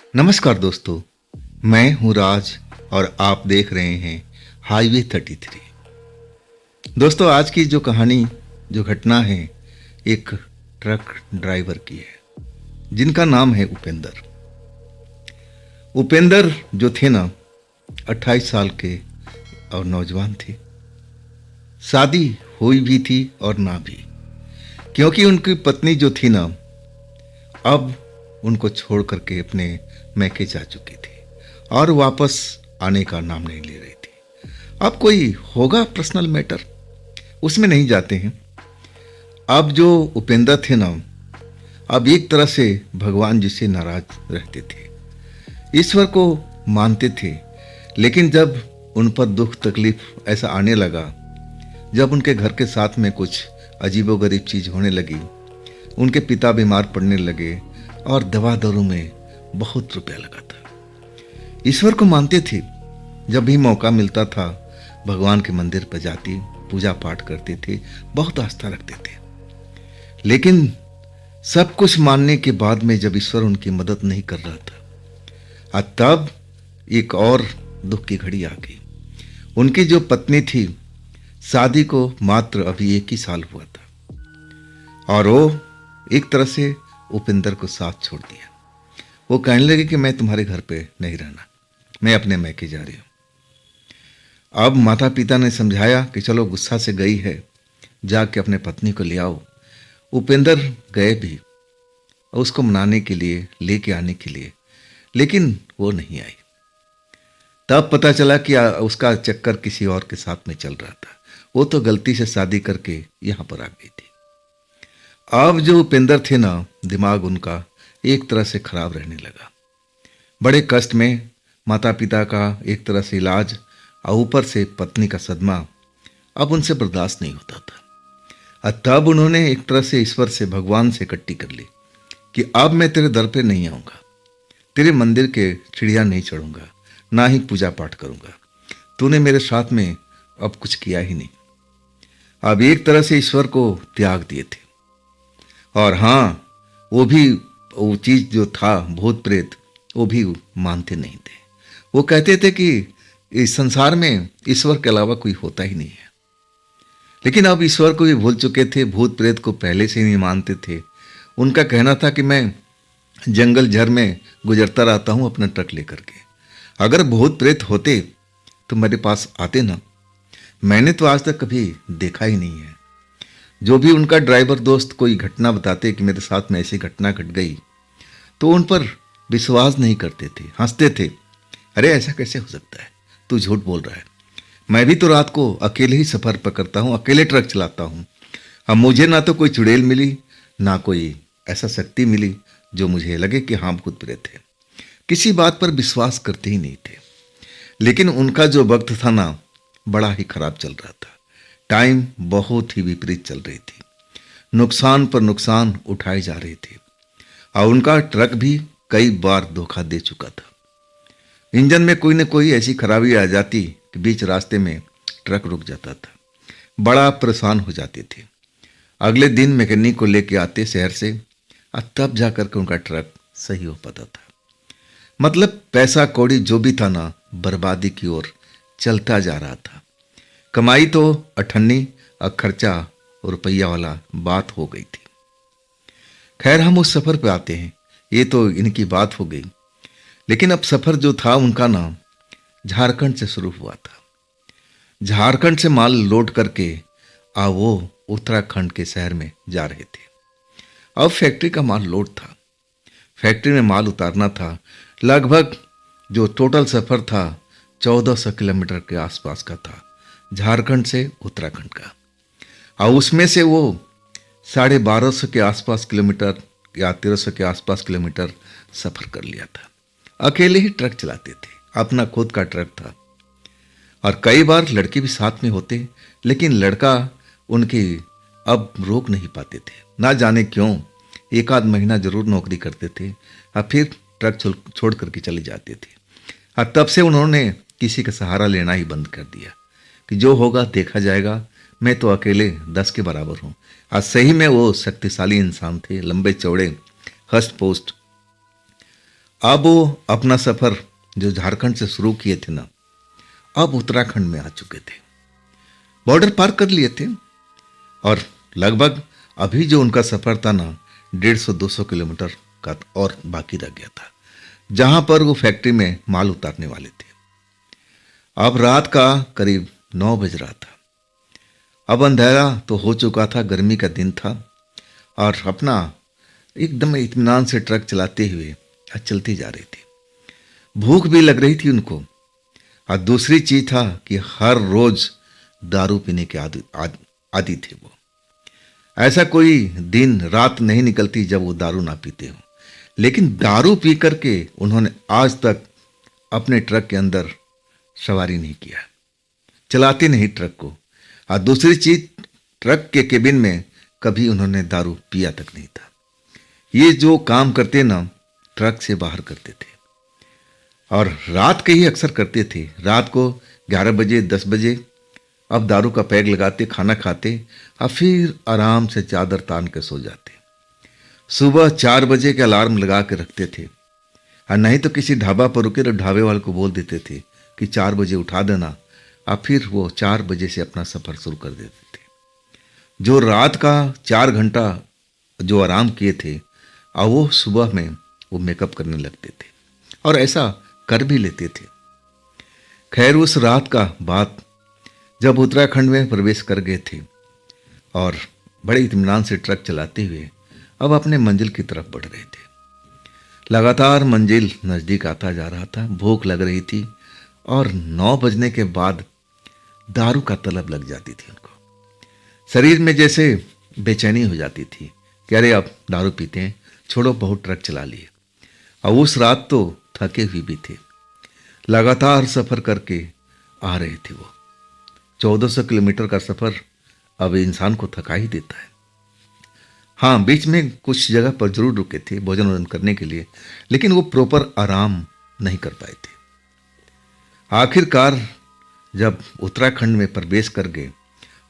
नमस्कार दोस्तों, मैं हूं राज और आप देख रहे हैं हाईवे 33। दोस्तों, आज की जो कहानी, जो घटना है, एक ट्रक ड्राइवर की है जिनका नाम है उपेंद्र। उपेंद्र जो थे ना, 28 साल के और नौजवान थे। शादी हुई भी थी और ना भी, क्योंकि उनकी पत्नी जो थी ना, अब उनको छोड़ करके अपने मैके जा चुकी थी और वापस आने का नाम नहीं ले रही थी। अब कोई होगा पर्सनल मैटर, उसमें नहीं जाते हैं। अब जो उपेंद्र थे ना, अब एक तरह से भगवान जी से नाराज रहते थे, ईश्वर को मानते थे। लेकिन जब उन पर दुख तकलीफ ऐसा आने लगा, जब उनके घर के साथ में कुछ अजीबोगरीब चीज़ होने लगी, उनके पिता बीमार पड़ने लगे और दवा दारू में बहुत रुपया लगा था। ईश्वर को मानते थे, जब भी मौका मिलता था भगवान के मंदिर पर जाती, पूजा पाठ करते थे, बहुत आस्था रखते थे। लेकिन सब कुछ मानने के बाद में जब ईश्वर उनकी मदद नहीं कर रहा था, तब एक और दुख की घड़ी आ गई। उनकी जो पत्नी थी, शादी को मात्र अभी 1 ही साल हुआ था और वो एक तरह से उपेंद्र को साथ छोड़ दिया। वो कहने लगे कि मैं तुम्हारे घर पे नहीं रहना, मैं अपने मैके जा रही हूं। अब माता पिता ने समझाया कि चलो, गुस्सा से गई है, जाके अपने पत्नी को ले आओ। उपेंद्र गए भी उसको मनाने के लिए, लेके आने के लिए, लेकिन वो नहीं आई। तब पता चला कि उसका चक्कर किसी और के साथ में चल रहा था। वो तो गलती से शादी करके यहां पर आ गई थी। अब जो उपेंद्र थे ना, दिमाग उनका एक तरह से खराब रहने लगा। बड़े कष्ट में माता पिता का एक तरह से इलाज और ऊपर से पत्नी का सदमा अब उनसे बर्दाश्त नहीं होता था। और तब उन्होंने एक तरह से ईश्वर से, भगवान से इकट्ठी कर ली कि अब मैं तेरे दर पे नहीं आऊँगा, तेरे मंदिर के सीढ़ियाँ नहीं चढ़ूँगा, ना ही पूजा पाठ करूँगा। तूने मेरे साथ में अब कुछ किया ही नहीं। अब एक तरह से ईश्वर को त्याग दिए थे। और हाँ, वो चीज़ जो था भूत प्रेत, वो भी मानते नहीं थे। वो कहते थे कि इस संसार में ईश्वर के अलावा कोई होता ही नहीं है। लेकिन अब ईश्वर को भी भूल चुके थे, भूत प्रेत को पहले से नहीं मानते थे। उनका कहना था कि मैं जंगल झर में गुजरता रहता हूँ अपना ट्रक लेकर के, अगर भूत प्रेत होते तो मेरे पास आते ना। मैंने तो आज तक कभी देखा ही नहीं है। जो भी उनका ड्राइवर दोस्त कोई घटना बताते कि मेरे साथ में ऐसी घटना घट गई, तो उन पर विश्वास नहीं करते थे, हंसते थे। अरे ऐसा कैसे हो सकता है, तू झूठ बोल रहा है। मैं भी तो रात को अकेले ही सफ़र पकड़ता हूँ, अकेले ट्रक चलाता हूँ। अब मुझे ना तो कोई चुड़ैल मिली, ना कोई ऐसा शक्ति मिली जो मुझे लगे कि हाँ भूत प्रेत है। किसी बात पर विश्वास करते ही नहीं थे। लेकिन उनका जो वक्त था ना, बड़ा ही खराब चल रहा था। टाइम बहुत ही विपरीत चल रही थी, नुकसान पर नुकसान उठाए जा रहे थे और उनका ट्रक भी कई बार धोखा दे चुका था। इंजन में कोई न कोई ऐसी खराबी आ जाती कि बीच रास्ते में ट्रक रुक जाता था। बड़ा परेशान हो जाते थे। अगले दिन मैकेनिक को लेके आते शहर से, और तब जाकर के उनका ट्रक सही हो पाता था। मतलब पैसा कौड़ी जो भी था ना, बर्बादी की ओर चलता जा रहा था। कमाई तो अठन्नी और खर्चा और रुपया वाला बात हो गई थी। खैर, हम उस सफ़र पे आते हैं। ये तो इनकी बात हो गई। लेकिन अब सफ़र जो था उनका ना, झारखंड से शुरू हुआ था। झारखंड से माल लोड करके वो उत्तराखंड के शहर में जा रहे थे। अब फैक्ट्री का माल लोड था, फैक्ट्री में माल उतारना था। लगभग जो टोटल सफ़र था 1400 किलोमीटर के आसपास का था, झारखंड से उत्तराखंड का। और उसमें से वो 1250 के आसपास किलोमीटर या 1300 के आसपास किलोमीटर सफ़र कर लिया था। अकेले ही ट्रक चलाते थे, अपना खुद का ट्रक था। और कई बार लड़के भी साथ में होते, लेकिन लड़का उनकी अब रोक नहीं पाते थे। ना जाने क्यों, 1 आध महीना जरूर नौकरी करते थे और फिर ट्रक छोड़ करके चले जाते थे। और तब से उन्होंने किसी का सहारा लेना ही बंद कर दिया कि जो होगा देखा जाएगा, मैं तो अकेले 10 के बराबर हूँ। आज सही में वो शक्तिशाली इंसान थे, लंबे चौड़े, हष्ट पोस्ट। अब वो अपना सफर जो झारखंड से शुरू किए थे ना, अब उत्तराखंड में आ चुके थे। बॉर्डर पार कर लिए थे और लगभग अभी जो उनका सफर था ना, 150-200 किलोमीटर का और बाकी रह गया था, जहां पर वो फैक्ट्री में माल उतारने वाले थे। अब रात का करीब 9 बज रहा था। अब अंधेरा तो हो चुका था, गर्मी का दिन था और अपना एकदम इत्मीनान से ट्रक चलाते हुए चलती जा रही थी। भूख भी लग रही थी उनको और दूसरी चीज था कि हर रोज दारू पीने के आदी थे वो। ऐसा कोई दिन रात नहीं निकलती जब वो दारू ना पीते हो, लेकिन दारू पी करके उन्होंने आज तक अपने ट्रक के अंदर सवारी नहीं किया, चलाते नहीं ट्रक को। और दूसरी चीज, ट्रक के केबिन में कभी उन्होंने दारू पिया तक नहीं था। ये जो काम करते ना, ट्रक से बाहर करते थे और रात के ही अक्सर करते थे। रात को 11 बजे 10 बजे अब दारू का पैग लगाते, खाना खाते और फिर आराम से चादर तान के सो जाते। सुबह 4 बजे के अलार्म लगा के रखते थे और नहीं तो किसी ढाबा पर रुके तो ढाबे वाले को बोल देते थे कि 4 बजे उठा देना, और फिर वो 4 बजे से अपना सफर शुरू कर देते थे। जो रात का 4 घंटा जो आराम किए थे, और वो सुबह में वो मेकअप करने लगते थे और ऐसा कर भी लेते थे। खैर, उस रात का बात जब उत्तराखंड में प्रवेश कर गए थे और बड़े इत्मीनान से ट्रक चलाते हुए अब अपने मंजिल की तरफ बढ़ रहे थे। लगातार मंजिल नज़दीक आता जा रहा था। भूख लग रही थी और 9 बजने के बाद दारू का तलब लग जाती थी उनको। शरीर में जैसे बेचैनी हो जाती थी कि अरे अब दारू पीते हैं, छोड़ो, बहुत ट्रक चला लिए। और उस रात तो थके हुए भी थे, लगातार सफ़र करके आ रहे थे वो। 1400 किलोमीटर का सफ़र अब इंसान को थका ही देता है। हाँ, बीच में कुछ जगह पर जरूर रुके थे भोजन वोजन करने के लिए, लेकिन वो प्रॉपर आराम नहीं कर पाए थे। आखिरकार जब उत्तराखंड में प्रवेश कर गए,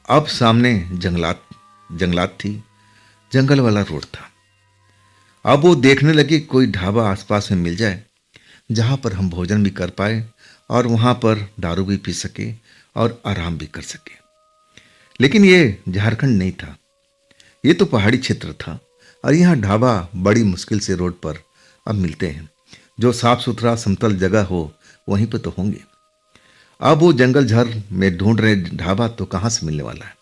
अब सामने जंगलात थी, जंगल वाला रोड था। अब वो देखने लगे कोई ढाबा आसपास में मिल जाए जहाँ पर हम भोजन भी कर पाए और वहाँ पर दारू भी पी सके और आराम भी कर सके। लेकिन ये झारखंड नहीं था, ये तो पहाड़ी क्षेत्र था और यहाँ ढाबा बड़ी मुश्किल से रोड पर अब मिलते हैं। जो साफ सुथरा समतल जगह हो वहीं पर तो होंगे। अब वो जंगल झाड़ में ढूंढ रहे ढाबा तो कहाँ से मिलने वाला है।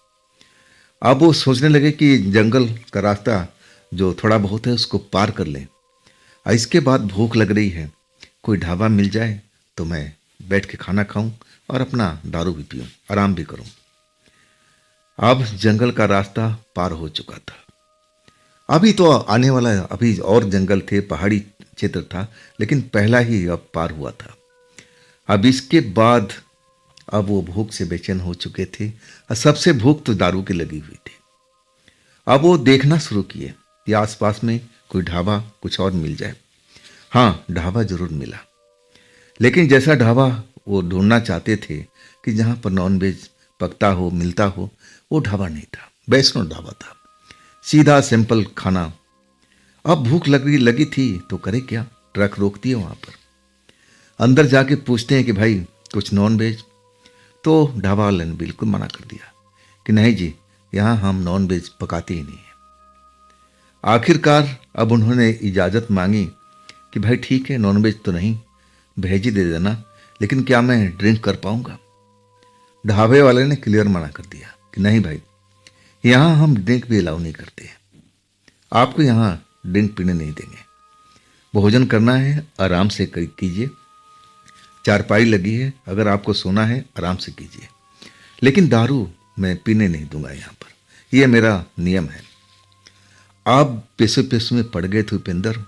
अब वो सोचने लगे कि जंगल का रास्ता जो थोड़ा बहुत है उसको पार कर लें, और इसके बाद भूख लग रही है, कोई ढाबा मिल जाए तो मैं बैठ के खाना खाऊं और अपना दारू भी पीऊं, आराम भी करूं। अब जंगल का रास्ता पार हो चुका था। अभी तो आने वाला है, अभी और जंगल थे, पहाड़ी क्षेत्र था, लेकिन पहला ही अब पार हुआ था। अब इसके बाद अब वो भूख से बेचैन हो चुके थे और सबसे भूख तो दारू की लगी हुई थी। अब वो देखना शुरू किए कि आसपास में कोई ढाबा कुछ और मिल जाए। हाँ, ढाबा जरूर मिला, लेकिन जैसा ढाबा वो ढूंढना चाहते थे कि जहाँ पर नॉनवेज पकता हो, मिलता हो, वो ढाबा नहीं था। वैष्णो ढाबा था, सीधा सिंपल खाना। अब भूख लगी थी तो करे क्या, ट्रक रोकती है वहाँ पर। अंदर जाके पूछते हैं कि भाई कुछ नॉन वेज, तो ढाबा वाले ने बिल्कुल मना कर दिया कि नहीं जी, यहाँ हम नॉन वेज पकाते ही नहीं हैं। आखिरकार अब उन्होंने इजाज़त मांगी कि भाई ठीक है, नॉन वेज तो नहीं, भेज ही दे देना, लेकिन क्या मैं ड्रिंक कर पाऊँगा। ढाबे वाले ने क्लियर मना कर दिया कि नहीं भाई, यहाँ हम ड्रिंक भी अलाउ नहीं करते हैं, आपको यहाँ ड्रिंक पीने नहीं देंगे। भोजन करना है आराम से कीजिए, चारपाई लगी है, अगर आपको सोना है आराम से कीजिए, लेकिन दारू मैं पीने नहीं दूंगा यहाँ पर, यह मेरा नियम है। आप पेशे में पड़ गए थे उपेंद्र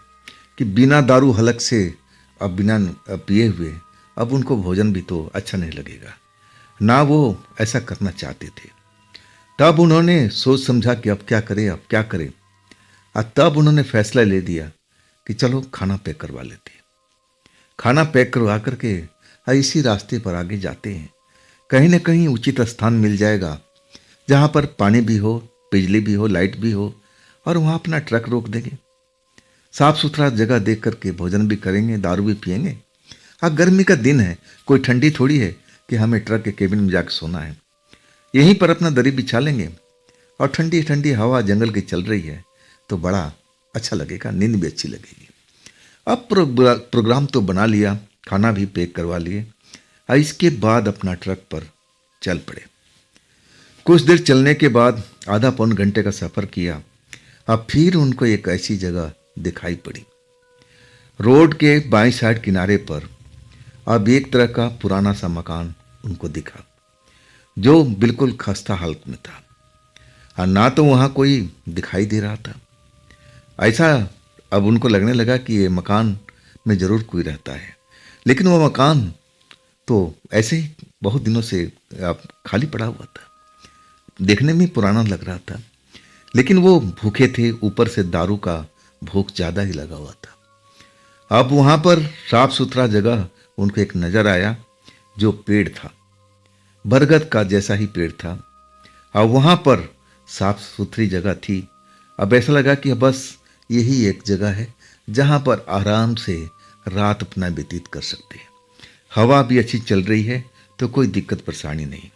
कि बिना दारू हलक से, अब बिना पिए हुए, अब उनको भोजन भी तो अच्छा नहीं लगेगा ना, वो ऐसा करना चाहते थे। तब उन्होंने सोच समझा कि अब क्या करें, और तब उन्होंने फैसला ले दिया कि चलो खाना पैक करवा लेते हैं। खाना पैक करवा करके इसी रास्ते पर आगे जाते हैं, कहीं ना कहीं उचित स्थान मिल जाएगा जहाँ पर पानी भी हो, बिजली भी हो, लाइट भी हो, और वहाँ अपना ट्रक रोक देंगे। साफ सुथरा जगह देख करके भोजन भी करेंगे, दारू भी पिएंगे। हाँ, गर्मी का दिन है, कोई ठंडी थोड़ी है कि हमें ट्रक के केबिन में जाकर सोना है। यहीं पर अपना दरी बिछा लेंगे और ठंडी ठंडी हवा जंगल की चल रही है तो बड़ा अच्छा लगेगा, नींद भी अच्छी लगेगी। अब प्रोग्राम तो बना लिया, खाना भी पैक करवा लिए और इसके बाद अपना ट्रक पर चल पड़े। कुछ देर चलने के बाद आधा पौन घंटे का सफ़र किया। अब फिर उनको एक ऐसी जगह दिखाई पड़ी। रोड के बाईं साइड किनारे पर अब एक तरह का पुराना सा मकान उनको दिखा जो बिल्कुल खस्ता हालत में था और ना तो वहाँ कोई दिखाई दे रहा था। ऐसा अब उनको लगने लगा कि ये मकान में ज़रूर कोई रहता है, लेकिन वो मकान तो ऐसे ही बहुत दिनों से अब खाली पड़ा हुआ था। देखने में पुराना लग रहा था, लेकिन वो भूखे थे, ऊपर से दारू का भूख ज़्यादा ही लगा हुआ था। अब वहाँ पर साफ सुथरा जगह उनको एक नज़र आया जो पेड़ था, बरगद का जैसा ही पेड़ था और वहाँ पर साफ सुथरी जगह थी। अब ऐसा लगा कि बस यही एक जगह है जहाँ पर आराम से रात अपना व्यतीत कर सकते हैं। हवा भी अच्छी चल रही है तो कोई दिक्कत परेशानी नहीं।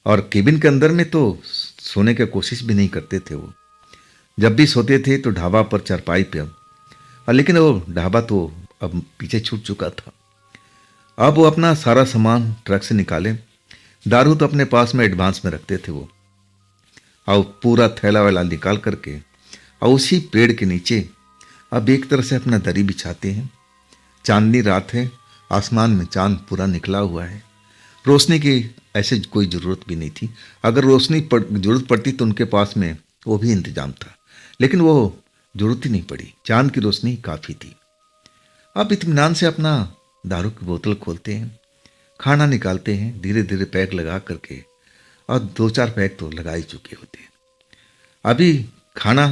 और केबिन के अंदर में तो सोने की कोशिश भी नहीं करते थे वो। जब भी सोते थे तो ढाबा पर चारपाई पे, और लेकिन वो ढाबा तो अब पीछे छूट चुका था। अब वो अपना सारा सामान ट्रक से निकाले। दारू तो अपने पास में एडवांस में रखते थे वो, और पूरा थैला वैला निकाल करके और उसी पेड़ के नीचे अब एक तरह से अपना दरी बिछाते हैं। चांदनी रात है, आसमान में चांद पूरा निकला हुआ है। रोशनी की ऐसे कोई ज़रूरत भी नहीं थी। अगर रोशनी ज़रूरत पड़ती तो उनके पास में वो भी इंतजाम था, लेकिन वो ज़रूरत ही नहीं पड़ी। चांद की रोशनी काफ़ी थी। अब इत्मीनान से अपना दारू की बोतल खोलते हैं, खाना निकालते हैं, धीरे धीरे पैक लगा करके, और 2-4 पैक तो लगा ही चुके होते हैं। अभी खाना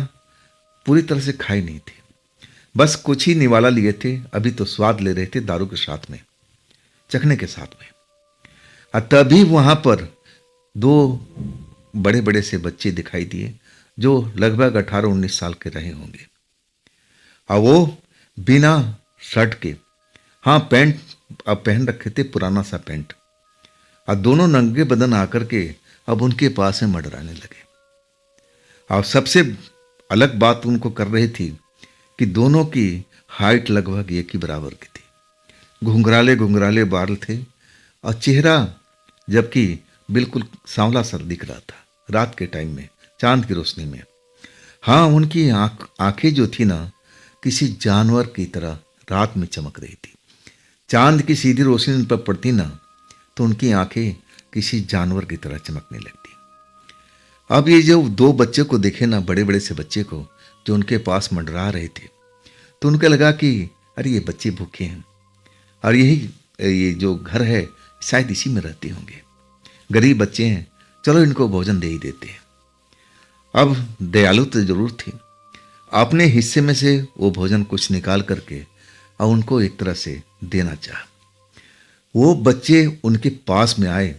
पूरी तरह से खाए नहीं थे, बस कुछ ही निवाला लिए थे। अभी तो स्वाद ले रहे थे दारू के साथ में, चखने के साथ में। और तभी वहाँ पर 2 बड़े बड़े से बच्चे दिखाई दिए जो लगभग 18-19 साल के रहे होंगे। और वो बिना शर्ट के, हाँ पैंट अब पहन रखे थे, पुराना सा पैंट, और दोनों नंगे बदन आकर के अब उनके पास में मंडराने लगे। और सबसे अलग बात उनको कर रही थी कि दोनों की हाइट लगभग एक ही बराबर की थी। घुंघराले घुंघराले बाल थे और चेहरा जबकि बिल्कुल सांवला सा दिख रहा था रात के टाइम में, चांद की रोशनी में। हाँ, उनकी आंखें जो थी ना, किसी जानवर की तरह रात में चमक रही थी। चांद की सीधी रोशनी उन पर पड़ती ना तो उनकी आंखें किसी जानवर की तरह चमकने लगती। अब ये जो 2 बच्चे को देखे ना, बड़े बड़े से बच्चे को जो उनके पास मंडरा रहे थे, तो उनको लगा कि अरे ये बच्चे भूखे हैं और ये जो घर है शायद इसी में रहते होंगे। गरीब बच्चे हैं, चलो इनको भोजन दे ही देते हैं। अब दयालु तो जरूर थी, अपने हिस्से में से वो भोजन कुछ निकाल करके और उनको एक तरह से देना चाहा। वो बच्चे उनके पास में आए,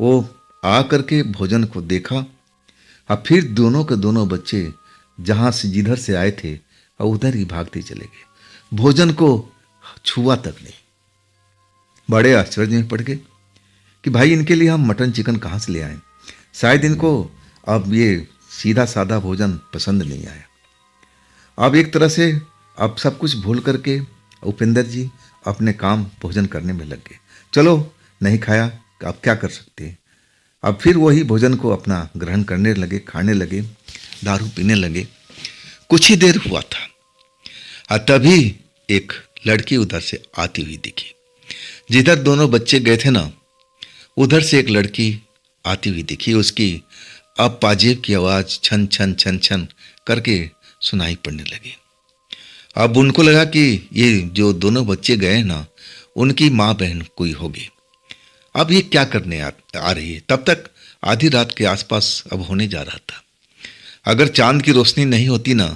वो आ करके भोजन को देखा और फिर दोनों के दोनों बच्चे जहाँ से जिधर से आए थे और उधर ही भागते चले गए, भोजन को छुआ तक नहीं। बड़े आश्चर्य में पड़ गए कि भाई इनके लिए हम मटन चिकन कहाँ से ले आए, शायद इनको अब ये सीधा साधा भोजन पसंद नहीं आया। अब एक तरह से अब सब कुछ भूल करके उपेंद्र जी अपने काम भोजन करने में लग गए। चलो नहीं खाया, अब क्या कर सकते हैं। अब फिर वही भोजन को अपना ग्रहण करने लगे, खाने लगे, दारू पीने लगे। कुछ ही देर हुआ था और तभी एक लड़की उधर से आती हुई दिखी। जिधर दोनों बच्चे गए थे ना, उधर से एक लड़की आती हुई दिखी। उसकी अब पाजेब की आवाज़ छन छन छन छन करके सुनाई पड़ने लगी। अब उनको लगा कि ये जो दोनों बच्चे गए ना, उनकी माँ बहन कोई होगी। अब ये क्या करने आ रही है। तब तक आधी रात के आसपास अब होने जा रहा था। अगर चांद की रोशनी नहीं होती ना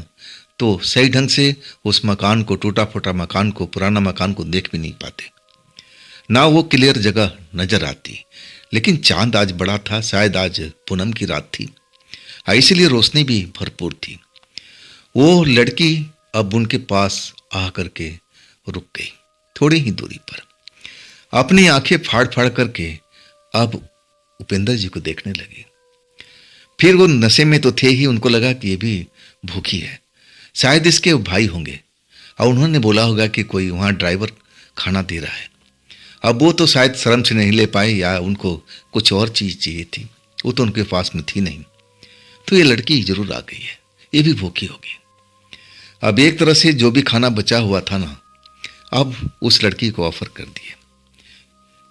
तो सही ढंग से उस मकान को, टूटा फूटा मकान को, पुराना मकान को देख भी नहीं पाते, ना वो क्लियर जगह नजर आती। लेकिन चांद आज बड़ा था, शायद आज पूनम की रात थी, इसलिए रोशनी भी भरपूर थी। वो लड़की अब उनके पास आ करके रुक गई, थोड़ी ही दूरी पर। अपनी आंखें फाड़ फाड़ करके अब उपेंद्र जी को देखने लगी। फिर वो नशे में तो थे ही, उनको लगा कि ये भी भूखी है, शायद इसके भाई होंगे और उन्होंने बोला होगा कि कोई वहाँ ड्राइवर खाना दे रहा है। अब वो तो शायद शर्म से नहीं ले पाए या उनको कुछ और चीज़ चाहिए थी, वो तो उनके पास में थी नहीं। तो ये लड़की जरूर आ गई है, ये भी भूखी होगी। अब एक तरह से जो भी खाना बचा हुआ था ना, अब उस लड़की को ऑफर कर दिए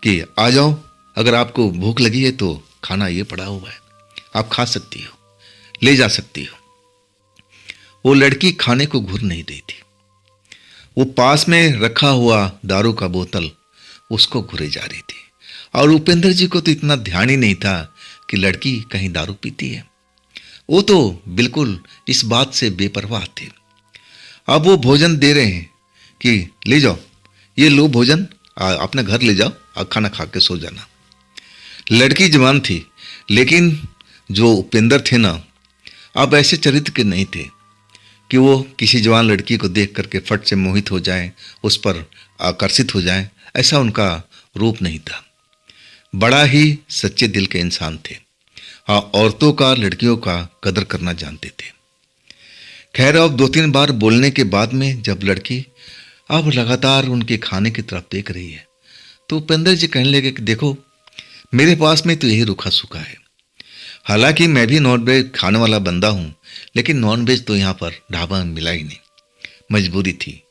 कि आ जाओ, अगर आपको भूख लगी है तो खाना ये पड़ा हुआ है, आप खा सकती हो, ले जा सकती हो। वो लड़की खाने को घुर नहीं रही थी, वो पास में रखा हुआ दारू का बोतल उसको घुरे जा रही थी। और उपेंद्र जी को तो इतना ध्यान ही नहीं था कि लड़की कहीं दारू पीती है, वो तो बिल्कुल इस बात से बेपरवाह थे। अब वो भोजन दे रहे हैं कि ले जाओ, ये लो भोजन, अपने घर ले जाओ और खाना खा के सो जाना। लड़की जवान थी, लेकिन जो उपेंद्र थे ना, अब ऐसे चरित्र के नहीं थे कि वो किसी जवान लड़की को देख करके फट से मोहित हो जाएं, उस पर आकर्षित हो जाएं, ऐसा उनका रूप नहीं था। बड़ा ही सच्चे दिल के इंसान थे। हाँ, औरतों का, लड़कियों का कदर करना जानते थे। खैर, अब 2-3 बार बोलने के बाद में जब लड़की अब लगातार उनके खाने की तरफ देख रही है, तो उपेंद्र जी कहने लगे कि देखो, मेरे पास में तो यही रूखा सूखा है। हालांकि मैं भी नॉनवेज खाने वाला बंदा हूँ, लेकिन नॉनवेज तो यहाँ पर ढाबा में मिला ही नहीं, मजबूरी थी।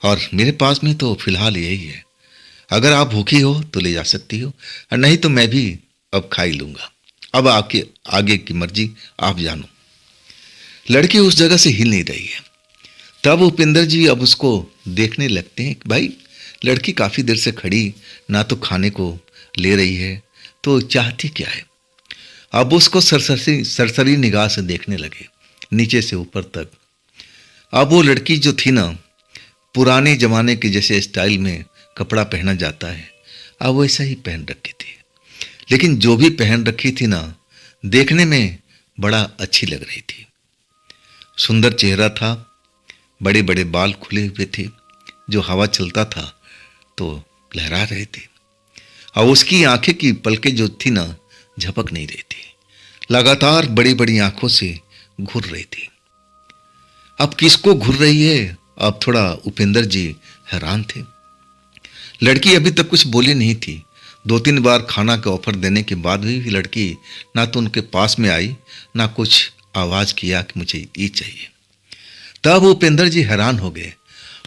और मेरे पास में तो फिलहाल यही है, अगर आप भूखी हो तो ले जा सकती हो, और नहीं तो मैं भी अब खा ही लूँगा। अब आपके आगे की मर्जी, आप जानो। लड़की उस जगह से हिल नहीं रही है। तब उपेंद्र जी अब उसको देखने लगते हैं कि भाई, लड़की काफ़ी देर से खड़ी, ना तो खाने को ले रही है, तो चाहती क्या है। अब उसको सरसरी निगाह से देखने लगे, नीचे से ऊपर तक। अब वो लड़की जो थी ना, पुराने जमाने के जैसे स्टाइल में कपड़ा पहना जाता है, अब वैसा ही पहन रखी थी। लेकिन जो भी पहन रखी थी ना, देखने में बड़ा अच्छी लग रही थी। सुंदर चेहरा था, बड़े बड़े बाल खुले हुए थे, जो हवा चलता था तो लहरा रहे थे। और उसकी आंखें की पलकें जो थी ना, झपक नहीं रही थी, लगातार बड़ी बड़ी आंखों से घूर रही थी। अब किसको घूर रही है, अब थोड़ा उपेंद्र जी हैरान थे। लड़की अभी तक कुछ बोली नहीं थी। 2-3 बार खाना का ऑफर देने के बाद भी लड़की ना तो उनके पास में आई, ना कुछ आवाज किया कि मुझे ये चाहिए। तब उपेंद्र जी हैरान हो गए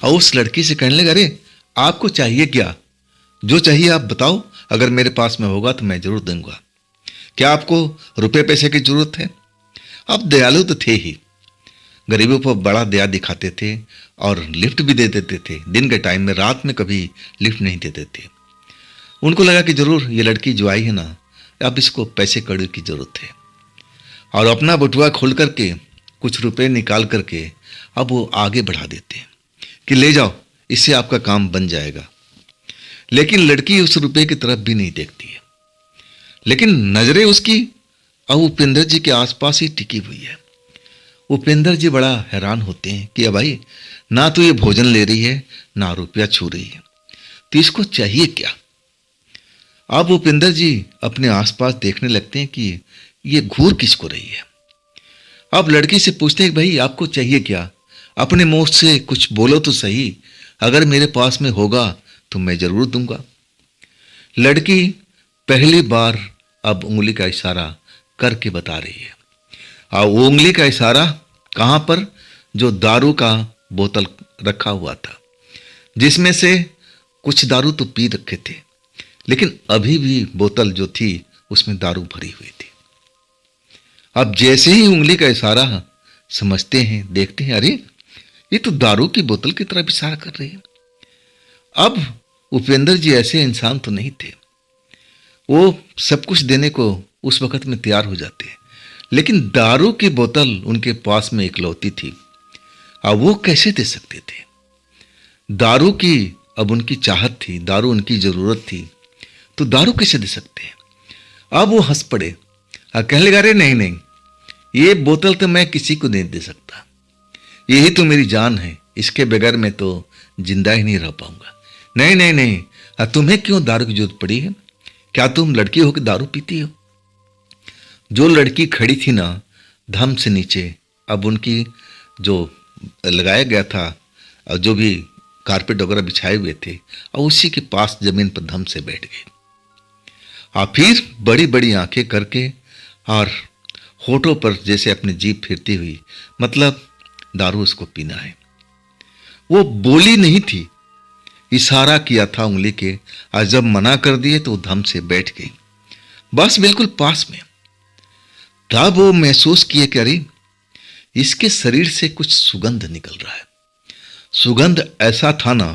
और उस लड़की से कहने लगे, अरे आपको चाहिए क्या, जो चाहिए आप बताओ, अगर मेरे पास में होगा तो मैं जरूर दूंगा। क्या आपको रुपए पैसे की जरूरत है। अब दयालु तो थे ही, गरीबों पर बड़ा दया दिखाते थे और लिफ्ट भी दे देते थे। दिन के टाइम में, रात में कभी लिफ्ट नहीं देते थे। उनको लगा कि जरूर ये लड़की जो आई है ना, अब इसको पैसे कौड़ी की जरूरत है। और अपना बटुआ खोल करके कुछ रुपए निकाल करके अब वो आगे बढ़ा देते कि ले जाओ, इससे आपका काम बन जाएगा। लेकिन लड़की उस रुपए की तरफ भी नहीं देखती है, लेकिन नजरें उसकी अब उपेंद्र जी के आसपास ही टिकी हुई है। उपेंद्र जी बड़ा हैरान होते हैं कि अब भाई, ना तो ये भोजन ले रही है, ना रुपया छू रही है, तो इसको चाहिए क्या। अब उपेंद्र जी अपने आसपास देखने लगते हैं कि ये घूर किसको रही है। अब लड़की से पूछते हैं कि भाई आपको चाहिए क्या, अपने मुंह से कुछ बोलो तो सही, अगर मेरे पास में होगा तो मैं जरूर दूंगा। लड़की पहली बार अब उंगली का इशारा करके बता रही है, और वो उंगली का इशारा कहाँ पर, जो दारू का बोतल रखा हुआ था, जिसमें से कुछ दारू तो पी रखे थे, लेकिन अभी भी बोतल जो थी उसमें दारू भरी हुई थी। अब जैसे ही उंगली का इशारा समझते हैं, देखते हैं, अरे ये तो दारू की बोतल की तरफ इशारा कर रही है। अब उपेंद्र जी ऐसे इंसान तो नहीं थे, वो सब कुछ देने को उस वक्त में तैयार हो जाते हैं, लेकिन दारू की बोतल उनके पास में इकलौती थी। अब वो कैसे दे सकते थे। दारू की अब उनकी चाहत थी, दारू उनकी जरूरत थी, तो दारू कैसे दे सकते हैं। अब वो हंस पड़े और कहने लगा, अरे नहीं नहीं, ये बोतल तो मैं किसी को नहीं दे सकता, यही तो मेरी जान है, इसके बगैर मैं तो जिंदा ही नहीं रह पाऊंगा। नहीं नहीं नहीं, तुम्हें क्यों दारू की जरूरत पड़ी है? क्या तुम लड़की हो कि दारू पीती हो? जो लड़की खड़ी थी ना धम से नीचे, अब उनकी जो लगाया गया था और जो भी कारपेट वगैरह बिछाए हुए थे, और उसी के पास जमीन पर धम से बैठ गई। और फिर बड़ी बड़ी आंखें करके और होठों पर जैसे अपनी जीभ फिरती हुई, मतलब दारू उसको पीना है। वो बोली नहीं थी, इशारा किया था उंगली के, और जब मना कर दिए तो धम से बैठ गई, बस बिल्कुल पास में। तब वो महसूस किए कि अरे इसके शरीर से कुछ सुगंध निकल रहा है। सुगंध ऐसा था ना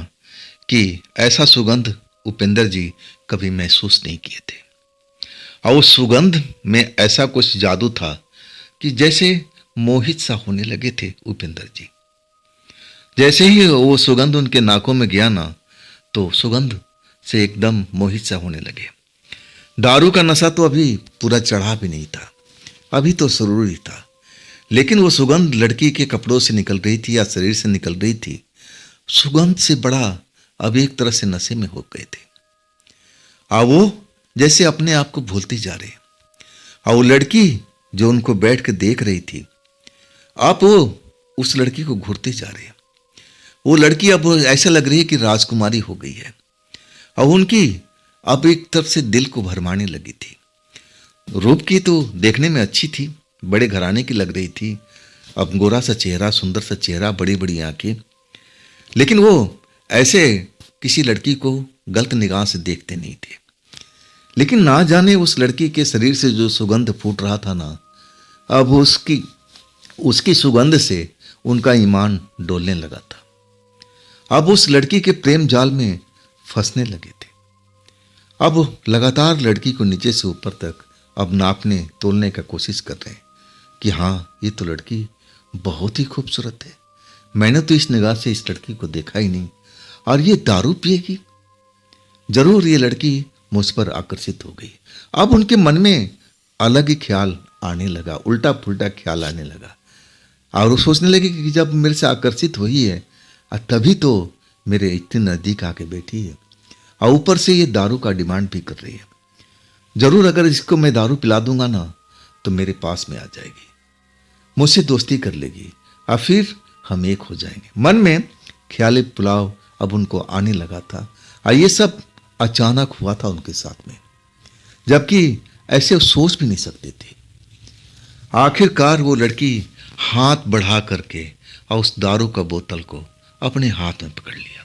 कि ऐसा सुगंध उपेंद्र जी कभी महसूस नहीं किए थे। और उस सुगंध में ऐसा कुछ जादू था कि जैसे मोहित सा होने लगे थे उपेंद्र जी। जैसे ही वो सुगंध उनके नाकों में गया ना, तो सुगंध से एकदम मोहित सा होने लगे। दारू का नशा तो अभी पूरा चढ़ा भी नहीं था, अभी तो शुरू ही था, लेकिन वो सुगंध लड़की के कपड़ों से निकल रही थी या शरीर से निकल रही थी। सुगंध से बड़ा अब एक तरह से नशे में हो गए थे। और वो जैसे अपने आप को भूलती जा रहे। और वो लड़की जो उनको बैठ के देख रही थी, आप वो उस लड़की को घूरते जा रहे। वो लड़की अब ऐसा लग रही है कि राजकुमारी हो गई है, और उनकी अब एक तरफ से दिल को भरमाने लगी थी। रूप की तो देखने में अच्छी थी, बड़े घराने की लग रही थी, अब गोरा सा चेहरा, सुंदर सा चेहरा, बड़ी बड़ी आंखें, लेकिन वो ऐसे किसी लड़की को गलत निगाह से देखते नहीं थे। लेकिन ना जाने उस लड़की के शरीर से जो सुगंध फूट रहा था ना, अब उसकी सुगंध से उनका ईमान डोलने लगा था। अब उस लड़की के प्रेम जाल में फंसने लगे थे। अब लगातार लड़की को नीचे से ऊपर तक अब नापने तोलने का कोशिश कर रहे हैं कि हाँ, ये तो लड़की बहुत ही खूबसूरत है, मैंने तो इस निगाह से इस लड़की को देखा ही नहीं, और ये दारू पिएगी, जरूर ये लड़की मुझ पर आकर्षित हो गई। अब उनके मन में अलग ही ख्याल आने लगा, उल्टा पुल्टा ख्याल आने लगा, और वो सोचने लगे कि जब मेरे से आकर्षित हुई है तभी तो मेरे इतने नज़दीक आके बैठी है, और ऊपर से ये दारू का डिमांड भी कर रही है। जरूर अगर इसको मैं दारू पिला दूंगा ना तो मेरे पास में आ जाएगी, मुझसे दोस्ती कर लेगी, और फिर हम एक हो जाएंगे। मन में ख्याल पुलाव अब उनको आने लगा था, और ये सब अचानक हुआ था उनके साथ में, जबकि ऐसे सोच भी नहीं सकते थे। आखिरकार वो लड़की हाथ बढ़ा करके और उस दारू का बोतल को अपने हाथ में पकड़ लिया।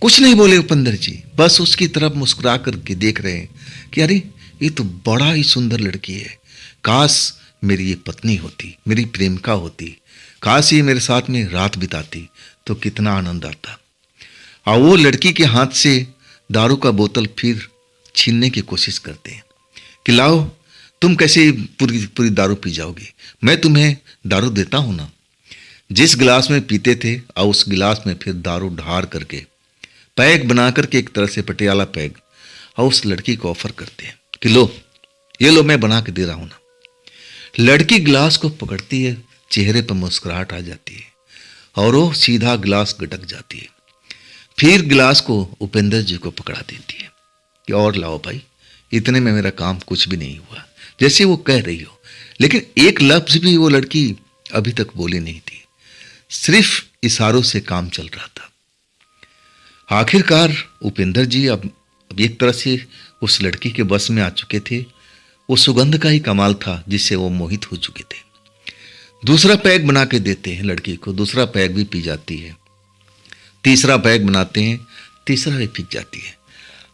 कुछ नहीं बोले उपेंद्र जी, बस उसकी तरफ मुस्कुरा करके देख रहे हैं कि अरे ये तो बड़ा ही सुंदर लड़की है, काश मेरी ये पत्नी होती, मेरी प्रेमिका होती, काश ये मेरे साथ में रात बिताती तो कितना आनंद आता। और वो लड़की के हाथ से दारू का बोतल फिर छीनने की कोशिश करते हैं कि लाओ, तुम कैसे पूरी पूरी दारू पी जाओगी, मैं तुम्हें दारू देता हूं ना। जिस गिलास में पीते थे और उस गिलास में फिर दारू ढार करके पैक बना करके, एक तरह से पटियाला पैक, और उस लड़की को ऑफर करते हैं कि लो, ये लो, मैं बना के दे रहा हूं ना। लड़की गिलास को पकड़ती है, चेहरे पर मुस्कुराहट आ जाती है, और वो सीधा गिलास गटक जाती है। फिर गिलास को उपेंद्र जी को पकड़ा देती है कि और लाओ भाई, इतने में मेरा काम कुछ भी नहीं हुआ, जैसे वो कह रही हो। लेकिन एक लफ्ज भी वो लड़की अभी तक बोली नहीं थी, सिर्फ इशारों से काम चल रहा था। आखिरकार उपेंद्र जी अब एक तरह से उस लड़की के बस में आ चुके थे। वो सुगंध का ही कमाल था जिससे वो मोहित हो चुके थे। दूसरा पैक बना के देते हैं लड़की को, दूसरा पैक भी पी जाती है, तीसरा पैक बनाते हैं, तीसरा भी पी जाती है।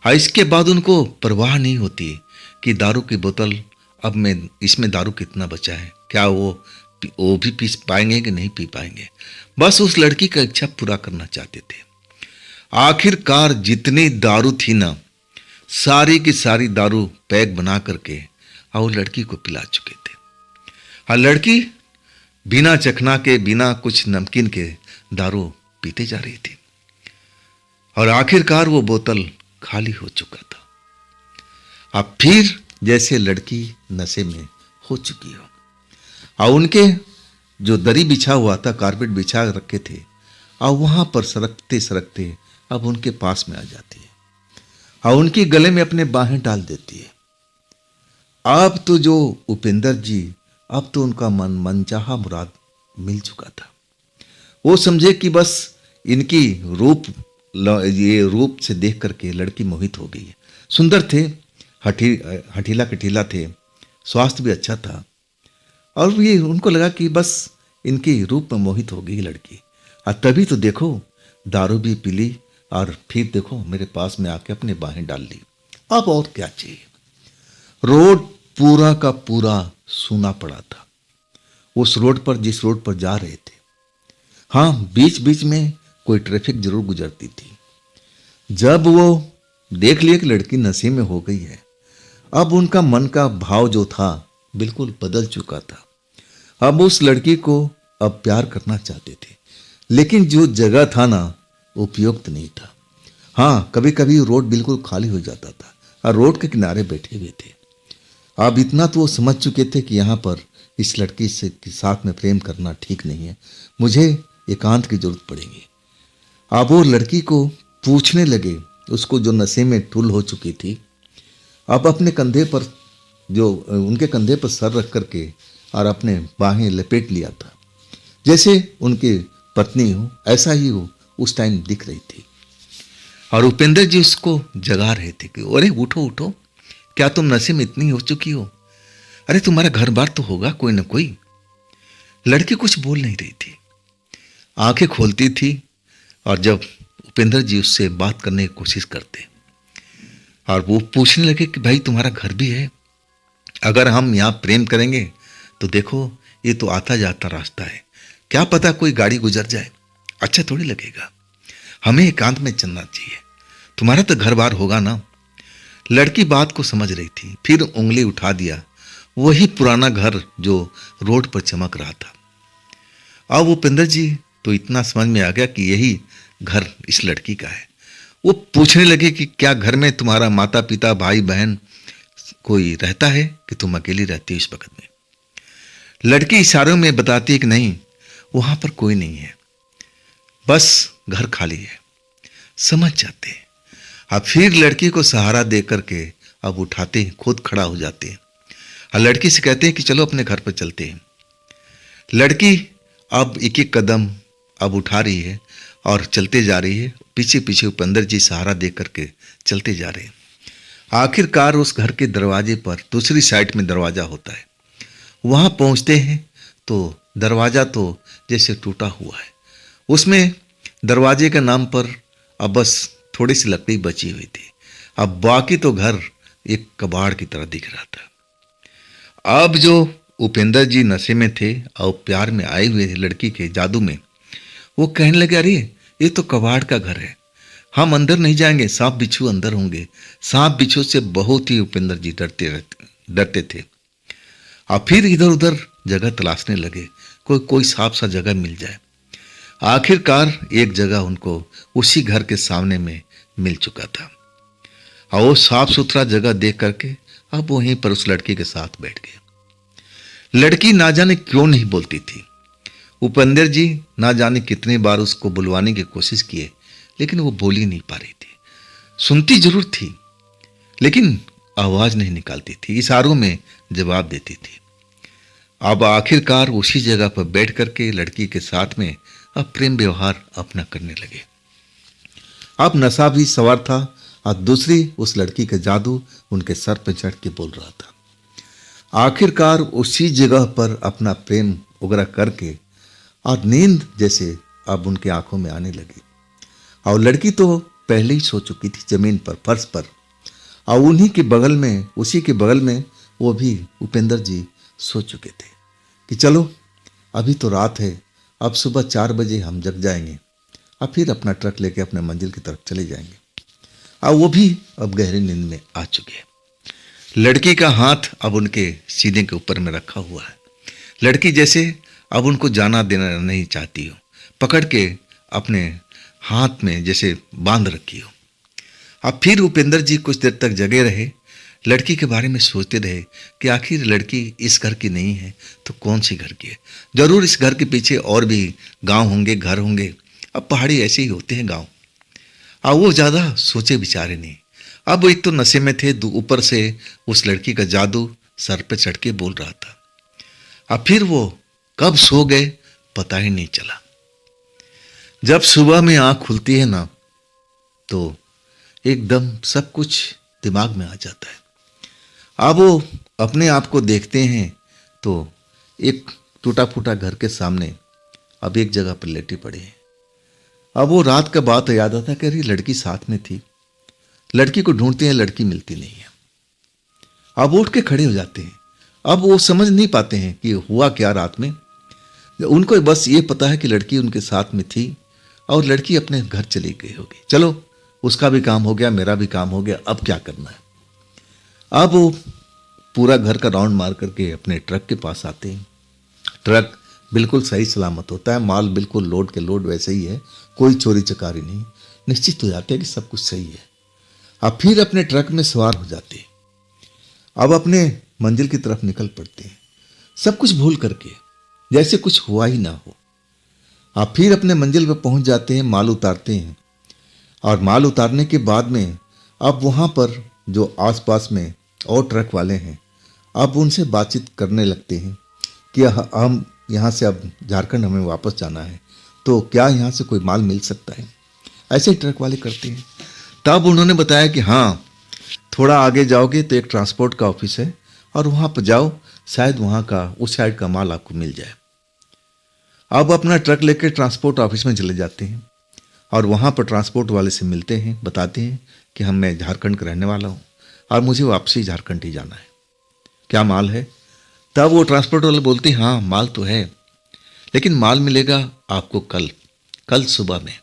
और इसके बाद उनको परवाह नहीं होती कि दारू की बोतल, अब मैं इसमें दारू कितना बचा है, क्या वो भी पी पाएंगे कि नहीं पी पाएंगे। बस उस लड़की का इच्छा पूरा करना चाहते थे। आखिरकार जितनी दारू थी ना, सारी की सारी दारू पैक बना करके और लड़की को पिला चुके थे। और लड़की बिना चखना के, बिना कुछ नमकीन के दारू पीते जा रही थी, और आखिरकार वो बोतल खाली हो चुका था। अब फिर जैसे लड़की नशे में हो चुकी हो, और उनके जो दरी बिछा हुआ था, कारपेट बिछा रखे थे, और वहां पर सरकते सरकते अब उनके पास में आ जाती है और उनके गले में अपने बाहें डाल देती है। अब तो जो उपेंद्र जी, अब तो उनका मनचाहा मुराद मिल चुका था। वो समझे कि बस इनकी ये रूप से देख करके लड़की मोहित हो गई है। सुंदर थे, हठीला कटीला थे, स्वास्थ्य भी अच्छा था, और ये उनको लगा कि बस इनके रूप में मोहित हो गई लड़की। और तभी तो देखो दारू भी पी ली और फिर देखो मेरे पास में आके अपने बाहें डाल ली। अब और क्या चाहिए। रोड पूरा का पूरा सूना पड़ा था। उस रोड पर, जिस रोड पर जा रहे थे, हाँ बीच बीच में कोई ट्रैफिक जरूर गुजरती थी। जब वो देख लिया कि लड़की नशे में हो गई है, अब उनका मन का भाव जो था बिल्कुल बदल चुका था। अब उस लड़की को अब प्यार करना चाहते थे, लेकिन जो जगह था ना उपयुक्त नहीं था। हाँ कभी कभी रोड बिल्कुल खाली हो जाता था और रोड के किनारे बैठे हुए थे। अब इतना तो वो समझ चुके थे कि यहाँ पर इस लड़की से के साथ में प्रेम करना ठीक नहीं है, मुझे एकांत की जरूरत पड़ेगी। अब वो लड़की को पूछने लगे, उसको जो नशे में टुल हो चुकी थी, अब अपने कंधे पर, जो उनके कंधे पर सर रख करके और अपने बाहें लपेट लिया था, जैसे उनकी पत्नी हो ऐसा ही हो उस टाइम दिख रही थी। और उपेंद्र जी उसको जगा रहे थे कि अरे उठो उठो, क्या तुम नशे में इतनी हो चुकी हो? अरे तुम्हारा घर बार तो होगा कोई ना कोई। लड़की कुछ बोल नहीं रही थी, आंखें खोलती थी, और जब उपेंद्र जी उससे बात करने की कोशिश करते और वो पूछने लगे कि भाई तुम्हारा घर भी है, अगर हम यहाँ प्रेम करेंगे तो देखो ये तो आता जाता रास्ता है, क्या पता कोई गाड़ी गुजर जाए, अच्छा थोड़ी लगेगा, हमें एकांत में चलना चाहिए, तुम्हारा तो घर बार होगा ना। लड़की बात को समझ रही थी, फिर उंगली उठा दिया, वही पुराना घर जो रोड पर चमक रहा था। अब उपेंद्र जी तो इतना समझ में आ गया कि यही घर इस लड़की का है। वो पूछने लगे कि क्या घर में तुम्हारा माता पिता भाई बहन कोई रहता है कि तुम अकेली रहती हो इस वक्त में? लड़की इशारों में बताती है कि नहीं, वहां पर कोई नहीं है, बस घर खाली है। समझ जाते हैं। अब फिर लड़की को सहारा दे करके अब उठाते हैं, खुद खड़ा हो जाते हैं और लड़की से कहते हैं कि चलो अपने घर पर चलते हैं। लड़की अब एक एक कदम अब उठा रही है और चलते जा रही है, पीछे पीछे उपेंद्र जी सहारा दे करके चलते जा रहे हैं। आखिरकार उस घर के दरवाजे पर, दूसरी साइड में दरवाजा होता है, वहां पहुंचते हैं तो दरवाजा तो जैसे टूटा हुआ है, उसमें दरवाजे के नाम पर अब बस थोड़ी सी लकड़ी बची हुई थी, अब बाकी तो घर एक कबाड़ की तरह दिख रहा था। अब जो उपेंद्र जी नशे में थे और प्यार में आए हुए थे लड़की के जादू में, वो कहने लगे अरे ये तो कबाड़ का घर है, हम अंदर नहीं जाएंगे, सांप बिच्छू अंदर होंगे। सांप बिच्छू से बहुत ही उपेंद्र जी डरते थे। अब फिर इधर उधर जगह तलाशने लगे, कोई साफ सा जगह मिल जाए। आखिरकार एक जगह उनको उसी घर के सामने में मिल चुका था और वो साफ सुथरा जगह देख करके अब वहीं पर उस लड़की के साथ बैठ गए। लड़की ना जाने क्यों नहीं बोलती थी। उपेंद्र जी ना जाने कितनी बार उसको बुलवाने की कोशिश किए, लेकिन वो बोल ही नहीं पा रही थी। सुनती जरूर थी लेकिन आवाज नहीं निकालती थी, इशारों में जवाब देती थी। अब आखिरकार उसी जगह पर बैठ करके लड़की के साथ में अब प्रेम व्यवहार अपना करने लगे। अब नशा भी सवार था और दूसरी उस लड़की का जादू उनके सर पर चढ़ के बोल रहा था। आखिरकार उसी जगह पर अपना प्रेम उगरा करके और नींद जैसे अब उनके आंखों में आने लगी। और लड़की तो पहले ही सो चुकी थी जमीन पर, फर्श पर, और उन्हीं के बगल में, उसी के बगल में वो भी उपेंद्र जी सो चुके थे कि चलो अभी तो रात है, अब सुबह 4 बजे हम जग जाएंगे और फिर अपना ट्रक लेके अपने मंजिल की तरफ चले जाएंगे। और वो भी अब गहरी नींद में आ चुके हैं। लड़की का हाथ अब उनके सीने के ऊपर में रखा हुआ है। लड़की जैसे अब उनको जाना देना नहीं चाहती हो, पकड़ के अपने हाथ में जैसे बांध रखी हो। अब फिर उपेंद्र जी कुछ देर तक जगे रहे, लड़की के बारे में सोचते रहे कि आखिर लड़की इस घर की नहीं है तो कौन सी घर की है। जरूर इस घर के पीछे और भी गांव होंगे, घर होंगे। अब पहाड़ी ऐसे ही होते हैं गांव। अब वो ज़्यादा सोचे विचारे नहीं। अब एक तो नशे में थे, ऊपर से उस लड़की का जादू सर पे चढ़ के बोल रहा था। अब फिर वो कब सो गए पता ही नहीं चला। जब सुबह में आँख खुलती है ना, तो एकदम सब कुछ दिमाग में आ जाता है। अब वो अपने आप को देखते हैं तो एक टूटा फूटा घर के सामने अब एक जगह पर लेटे पड़े हैं। अब वो रात का बात याद आता कि अरे लड़की साथ में थी। लड़की को ढूंढते हैं, लड़की मिलती नहीं है। अब उठ के खड़े हो जाते हैं। अब वो समझ नहीं पाते हैं कि हुआ क्या रात में। उनको बस ये पता है कि लड़की उनके साथ में थी और लड़की अपने घर चली गई होगी। चलो, उसका भी काम हो गया, मेरा भी काम हो गया, अब क्या करना है। अब वो पूरा घर का राउंड मार करके अपने ट्रक के पास आते हैं। ट्रक बिल्कुल सही सलामत होता है, माल बिल्कुल लोड के लोड वैसे ही है, कोई चोरी चकारी नहीं। निश्चित हो जाते हैं कि सब कुछ सही है। अब फिर अपने ट्रक में सवार हो जाते हैं। अब अपने मंजिल की तरफ निकल पड़ते हैं, सब कुछ भूल करके, जैसे कुछ हुआ ही ना हो। आप फिर अपने मंजिल पर पहुंच जाते हैं, माल उतारते हैं। और माल उतारने के बाद में अब वहाँ पर जो आसपास में और ट्रक वाले हैं, अब उनसे बातचीत करने लगते हैं कि हम यहाँ से अब झारखंड हमें वापस जाना है, तो क्या यहाँ से कोई माल मिल सकता है। ऐसे ही ट्रक वाले करते हैं। तब उन्होंने बताया कि हाँ, थोड़ा आगे जाओगे तो एक ट्रांसपोर्ट का ऑफिस है और वहाँ पर जाओ, शायद वहाँ का उस साइड का माल आपको मिल जाए। अब अपना ट्रक लेकर ट्रांसपोर्ट ऑफिस में चले जाते हैं और वहाँ पर ट्रांसपोर्ट वाले से मिलते हैं, बताते हैं कि मैं झारखंड का रहने वाला हूँ और मुझे वापसी झारखंड ही जाना है, क्या माल है। तब वो ट्रांसपोर्ट वाले बोलते हैं हाँ, माल तो है, लेकिन माल मिलेगा आपको कल सुबह में।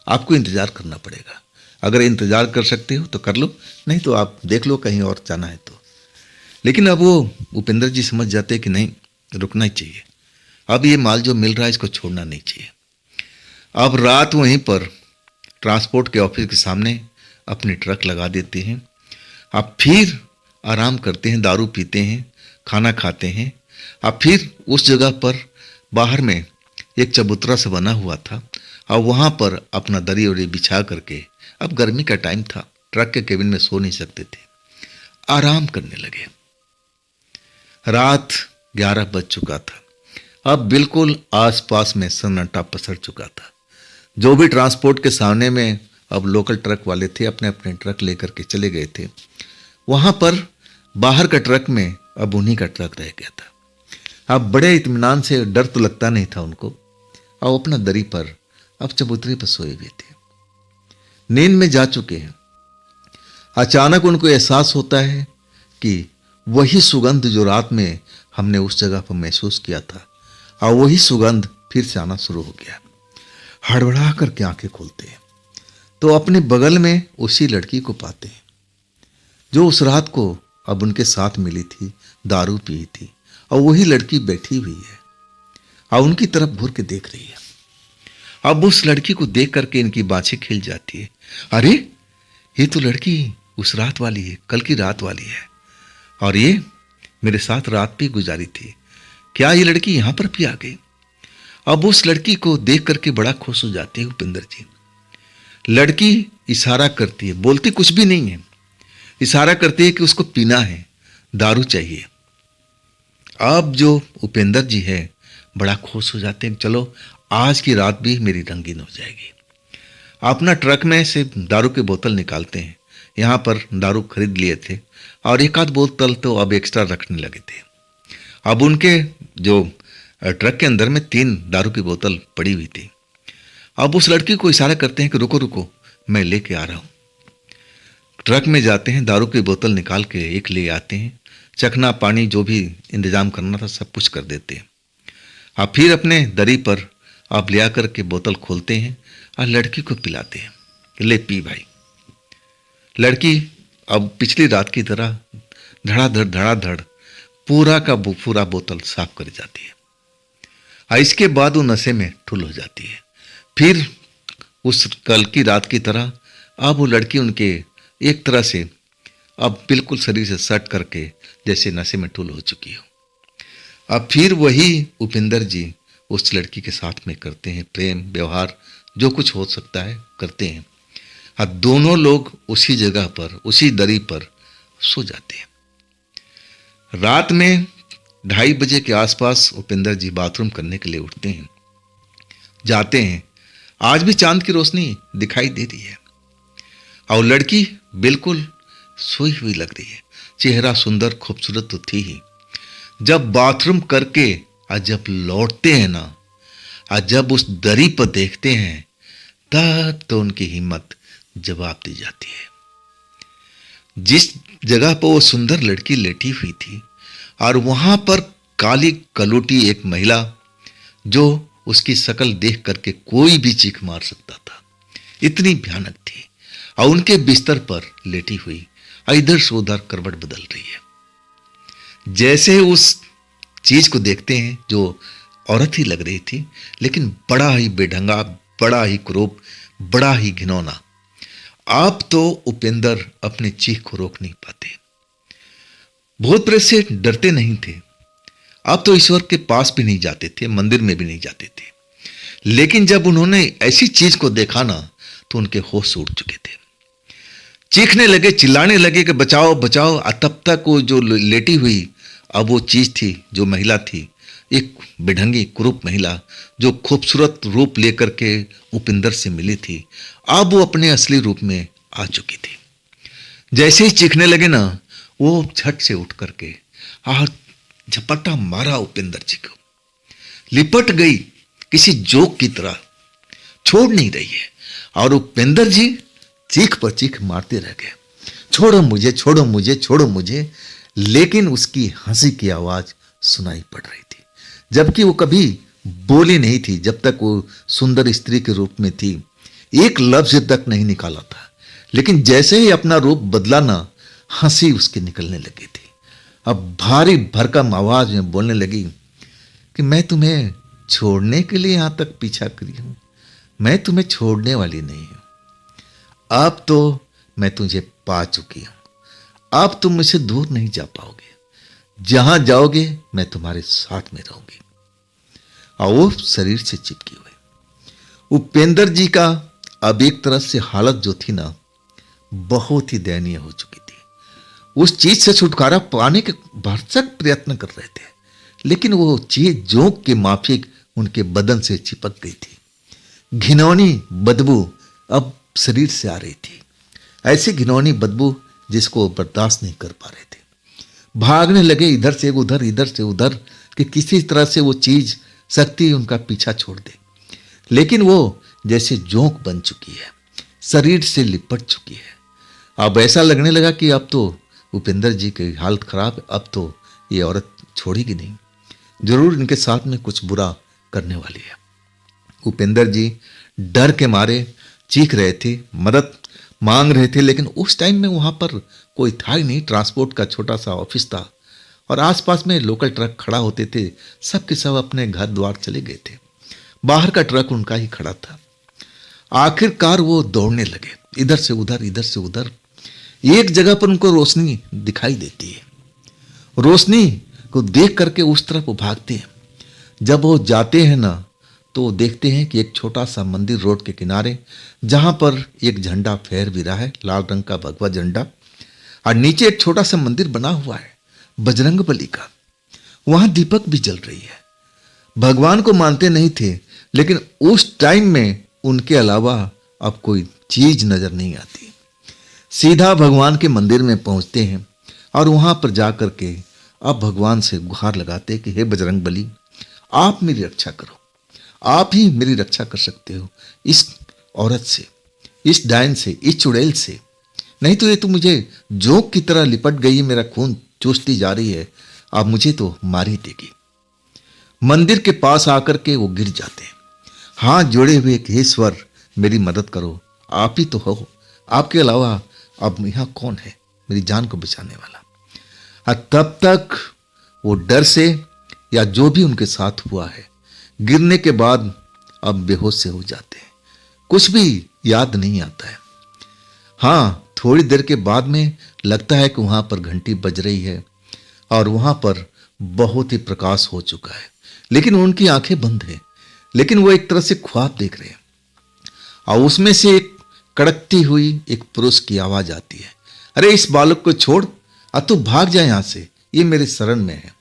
आपको इंतज़ार करना पड़ेगा। अगर इंतज़ार कर सकते हो तो कर लो, नहीं तो आप देख लो कहीं और जाना है तो। लेकिन अब वो उपेंद्र जी समझ जाते हैं कि नहीं, रुकना ही चाहिए। अब ये माल जो मिल रहा है इसको छोड़ना नहीं चाहिए। अब रात वहीं पर ट्रांसपोर्ट के ऑफिस के सामने अपनी ट्रक लगा देते हैं। अब फिर आराम करते हैं, दारू पीते हैं, खाना खाते हैं। अब फिर उस जगह पर बाहर में एक चबूतरा से बना हुआ था और वहाँ पर अपना दरी वरी बिछा करके, अब गर्मी का टाइम था, ट्रक के केबिन में सो नहीं सकते थे, आराम करने लगे। रात 11 बज चुका था। अब बिल्कुल आसपास में सन्नाटा पसर चुका था। जो भी ट्रांसपोर्ट के सामने में अब लोकल ट्रक वाले थे, अपने अपने ट्रक लेकर के चले गए थे। वहाँ पर बाहर का ट्रक में अब उन्हीं का ट्रक रह गया था। अब बड़े इत्मीनान से, डर तो लगता नहीं था उनको, और अपना दरी पर अब चबूतरे पर सोए हुए थे, नींद में जा चुके हैं। अचानक उनको एहसास होता है कि वही सुगंध जो रात में हमने उस जगह पर महसूस किया था, और वही सुगंध फिर से आना शुरू हो गया। हड़बड़ा करके आंखें खोलते हैं तो अपने बगल में उसी लड़की को पाते हैं जो उस रात को अब उनके साथ मिली थी, दारू पी थी, और वही लड़की बैठी हुई है और उनकी तरफ घूर के देख रही है। अब उस लड़की को देख करके इनकी बाछें खिल जाती है। अरे, ये तो लड़की उस रात वाली है, कल की रात वाली है, और ये मेरे साथ रात भी गुजारी थी। क्या ये लड़की यहाँ पर भी आ गई? अब उस लड़की को देख करके बड़ा खुश हो जाते हैं उपेंद्र जी। लड़की इशारा करती है, बोलती कुछ भी नहीं है, इशारा करती है कि उसको पीना है, दारू चाहिए। अब जो उपेंद्र जी है बड़ा खुश हो जाते हैं, चलो आज की रात भी मेरी रंगीन हो जाएगी। अपना ट्रक में से दारू की बोतल निकालते हैं, यहाँ पर दारू खरीद लिए थे और एक आध बोतल तो अब एक्स्ट्रा रखने लगे थे। अब उनके जो ट्रक के अंदर में 3 दारू की बोतल पड़ी हुई थी। अब उस लड़की को इशारा करते हैं कि रुको रुको, मैं लेके आ रहा हूँ। ट्रक में जाते हैं, दारू की बोतल निकाल के एक ले आते हैं, चखना पानी जो भी इंतजाम करना था सब कुछ कर देते हैं। अब फिर अपने दरी पर आप ले आकर के बोतल खोलते हैं और लड़की को पिलाते हैं, ले पी भाई। लड़की अब पिछली रात की तरह धड़ाधड़ पूरा का पूरा बोतल साफ कर जाती है। और इसके बाद वो नशे में ठुल हो जाती है। फिर उस कल की रात की तरह अब वो लड़की उनके एक तरह से अब बिल्कुल शरीर से सट करके जैसे नशे में टुल हो चुकी हो। अब फिर वही उपेंद्र जी उस लड़की के साथ में करते हैं प्रेम व्यवहार, जो कुछ हो सकता है करते हैं। अब दोनों लोग उसी जगह पर उसी दरी पर सो जाते हैं। रात में 2:30 बजे के आसपास उपेंद्र जी बाथरूम करने के लिए उठते हैं, जाते हैं। आज भी चांद की रोशनी दिखाई दे रही है और लड़की बिल्कुल सोई हुई लग रही है। चेहरा सुंदर खूबसूरत तो थी ही। जब बाथरूम करके और जब लौटते हैं ना, और जब उस दरी पर देखते हैं, तब तो उनकी हिम्मत जवाब दी जाती है। जिस जगह पर वो सुंदर लड़की लेटी हुई थी और वहां पर काली कलोटी एक महिला, जो उसकी शक्ल देख करके कोई भी चीख मार सकता था, इतनी भयानक थी। और उनके बिस्तर पर लेटी हुई इधर से उधर करवट बदल रही है। जैसे उस चीज को देखते हैं, जो औरत ही लग रही थी, लेकिन बड़ा ही बेढंगा, बड़ा ही क्रूर, बड़ा ही घिनौना। आप तो उपेंद्र अपनी चीख को रोक नहीं पाते। भूत प्रेत से डरते नहीं थे, आप तो ईश्वर के पास भी नहीं जाते थे, मंदिर में भी नहीं जाते थे। लेकिन जब उन्होंने ऐसी चीज को देखा ना, तो उनके होश उड़ चुके थे। चीखने लगे, चिल्लाने लगे कि बचाओ बचाओ। तब तक वो जो लेटी हुई, अब वो चीज थी, जो महिला थी, एक बेढंगी कुरूप महिला, जो खूबसूरत रूप लेकर के उपेंद्र से मिली थी, अब वो अपने असली रूप में आ चुकी थी। जैसे ही चीखने लगे ना, वो झट से उठ करके और झपट्टा मारा उपेंद्र जी को, लिपट गई किसी जोक की तरह, छोड़ नहीं रही है। और उपेंद्र जी चीख पर चीख मारते रह गए, छोड़ो मुझे, छोड़ो मुझे, छोड़ो मुझे। लेकिन उसकी हंसी की आवाज सुनाई पड़ रही थी, जबकि वो कभी बोली नहीं थी। जब तक वो सुंदर स्त्री के रूप में थी, एक लफ्ज तक नहीं निकाला था। लेकिन जैसे ही अपना रूप बदला ना, हंसी उसकी निकलने लगी थी। अब भारी भरकम आवाज में बोलने लगी कि मैं तुम्हें छोड़ने के लिए यहां तक पीछा करी हूं, मैं तुम्हें छोड़ने वाली नहीं हूं। अब तो मैं तुझे पा चुकी हूं, अब तुम मुझसे दूर नहीं जा पाओगे, जहां जाओगे मैं तुम्हारे साथ में रहूंगी। और वो शरीर से चिपकी हुई। उपेंद्र जी का अब एक तरह से हालत जो थी ना, बहुत ही दयनीय हो चुकी थी। उस चीज से छुटकारा पाने के भरसक प्रयत्न कर रहे थे, लेकिन वो चीज जोंक के माफिक उनके बदन से चिपक गई थी। घिनौनी बदबू अब शरीर से आ रही थी, ऐसी घिनौनी बदबू जिसको बर्दाश्त नहीं कर पा रहे थे। भागने लगे इधर से उधर, इधर से उधर, कि किसी तरह से वो चीज शक्ति उनका पीछा छोड़ दे। लेकिन वो जैसे जोंक बन चुकी है, शरीर से लिपट चुकी है। अब ऐसा लगने लगा कि अब तो उपेंद्र जी की हालत खराब है, अब तो ये औरत छोड़ेगी नहीं, जरूर इनके साथ में कुछ बुरा करने वाली है। उपेंद्र जी डर के मारे चीख रहे थे, मदद मांग रहे थे, लेकिन उस टाइम में वहां पर कोई था ही नहीं। ट्रांसपोर्ट का छोटा सा ऑफिस था और आसपास में लोकल ट्रक खड़ा होते थे, सब के सब अपने घर द्वार चले गए थे। बाहर का ट्रक उनका ही खड़ा था। आखिरकार वो दौड़ने लगे, इधर से उधर, इधर से उधर। एक जगह पर उनको रोशनी दिखाई देती है, रोशनी को देख करके उस तरफ वो भागते हैं। जब वो जाते हैं ना, तो देखते हैं कि एक छोटा सा मंदिर रोड के किनारे, जहां पर एक झंडा फहर भी रहा है, लाल रंग का भगवा झंडा, और नीचे एक छोटा सा मंदिर बना हुआ है बजरंग बली का। वहां दीपक भी जल रही है। भगवान को मानते नहीं थे, लेकिन उस टाइम में उनके अलावा अब कोई चीज नजर नहीं आती। सीधा भगवान के मंदिर में पहुंचते हैं और वहां पर जाकर के अब भगवान से गुहार लगाते कि हे बजरंग बली, आप मेरी रक्षा करो, आप ही मेरी रक्षा कर सकते हो इस औरत से, इस डायन से, इस चुड़ैल से। नहीं तो ये तो मुझे जोक की तरह लिपट गई, मेरा खून चूसती जा रही है, अब मुझे तो मार ही देगी। मंदिर के पास आकर के वो गिर जाते हैं, हाथ जोड़े हुए कि हे ईश्वर मेरी मदद करो, आप ही तो हो, आपके अलावा अब यहां कौन है मेरी जान को बचाने वाला। तब तक वो डर से या जो भी उनके साथ हुआ है, गिरने के बाद अब बेहोश से हो जाते हैं, कुछ भी याद नहीं आता है। हाँ, थोड़ी देर के बाद में लगता है कि वहाँ पर घंटी बज रही है और वहाँ पर बहुत ही प्रकाश हो चुका है, लेकिन उनकी आंखें बंद हैं, लेकिन वो एक तरह से ख्वाब देख रहे हैं। और उसमें से एक कड़कती हुई एक पुरुष की आवाज आती है, अरे इस बालक को छोड़, तू भाग जा यहां से, ये मेरे शरण में है।